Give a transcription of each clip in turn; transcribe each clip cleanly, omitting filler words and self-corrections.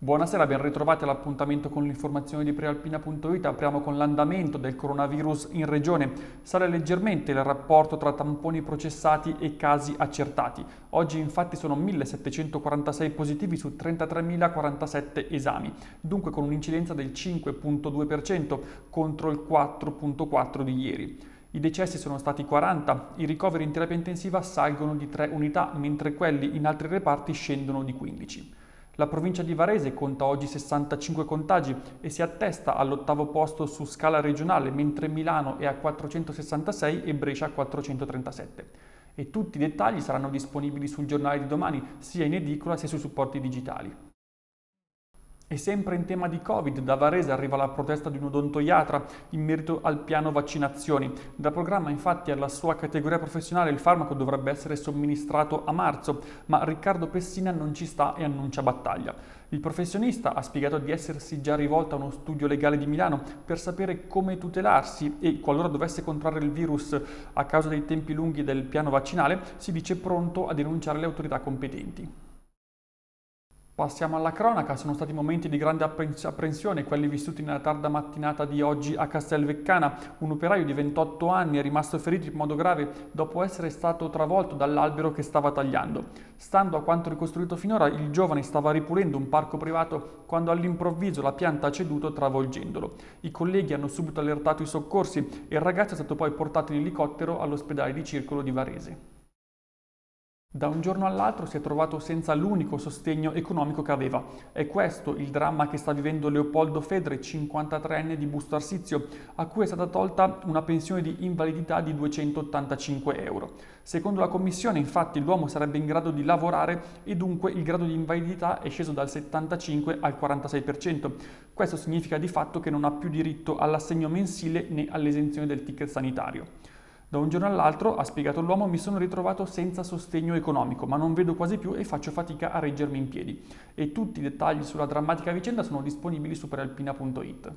Buonasera, ben ritrovati all'appuntamento con l'informazione di Prealpina.it. Apriamo con l'andamento del coronavirus in regione. Sale leggermente il rapporto tra tamponi processati e casi accertati. Oggi infatti sono 1746 positivi su 33.047 esami, dunque con un'incidenza del 5,2% contro il 4,4% di ieri. I decessi sono stati 40, i ricoveri in terapia intensiva salgono di 3 unità, mentre quelli in altri reparti scendono di 15. La provincia di Varese conta oggi 65 contagi e si attesta all'8° posto su scala regionale, mentre Milano è a 466 e Brescia a 437. E tutti i dettagli saranno disponibili sul giornale di domani, sia in edicola sia sui supporti digitali. E sempre in tema di Covid, da Varese arriva la protesta di un odontoiatra in merito al piano vaccinazioni. Da programma infatti alla sua categoria professionale il farmaco dovrebbe essere somministrato a marzo, ma Riccardo Pessina non ci sta e annuncia battaglia. Il professionista ha spiegato di essersi già rivolto a uno studio legale di Milano per sapere come tutelarsi e, qualora dovesse contrarre il virus a causa dei tempi lunghi del piano vaccinale, si dice pronto a denunciare le autorità competenti. Passiamo alla cronaca, sono stati momenti di grande apprensione quelli vissuti nella tarda mattinata di oggi a Castelveccana. Un operaio di 28 anni è rimasto ferito in modo grave dopo essere stato travolto dall'albero che stava tagliando. Stando a quanto ricostruito finora, il giovane stava ripulendo un parco privato quando all'improvviso la pianta ha ceduto travolgendolo. I colleghi hanno subito allertato i soccorsi e il ragazzo è stato poi portato in elicottero all'ospedale di Circolo di Varese. Da un giorno all'altro si è trovato senza l'unico sostegno economico che aveva. È questo il dramma che sta vivendo Leopoldo Fedre, 53enne di Busto Arsizio, a cui è stata tolta una pensione di invalidità di 285 euro. Secondo la commissione, infatti, l'uomo sarebbe in grado di lavorare e dunque il grado di invalidità è sceso dal 75 al 46%. Questo significa di fatto che non ha più diritto all'assegno mensile né all'esenzione del ticket sanitario. Da un giorno all'altro, ha spiegato l'uomo, mi sono ritrovato senza sostegno economico, ma non vedo quasi più e faccio fatica a reggermi in piedi. E tutti i dettagli sulla drammatica vicenda sono disponibili su prealpina.it.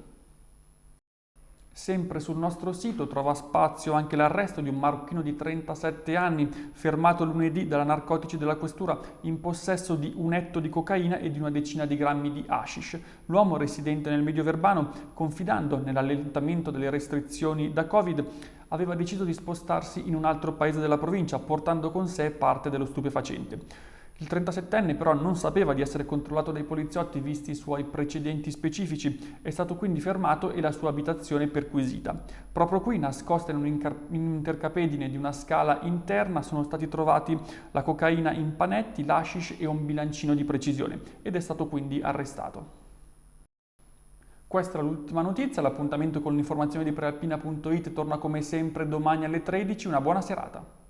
Sempre sul nostro sito trova spazio anche l'arresto di un marocchino di 37 anni, fermato lunedì dalla narcotici della questura in possesso di 1 etto di cocaina e di una decina di grammi di hashish. L'uomo, residente nel Medioverbano, confidando nell'allentamento delle restrizioni da Covid, aveva deciso di spostarsi in un altro paese della provincia, portando con sé parte dello stupefacente. Il 37enne però non sapeva di essere controllato dai poliziotti visti i suoi precedenti specifici, è stato quindi fermato e la sua abitazione perquisita. Proprio qui, nascosta in un'intercapedine di una scala interna, sono stati trovati la cocaina in panetti, l'hashish e un bilancino di precisione ed è stato quindi arrestato. Questa è l'ultima notizia, l'appuntamento con l'informazione di Prealpina.it torna come sempre domani alle 13, una buona serata.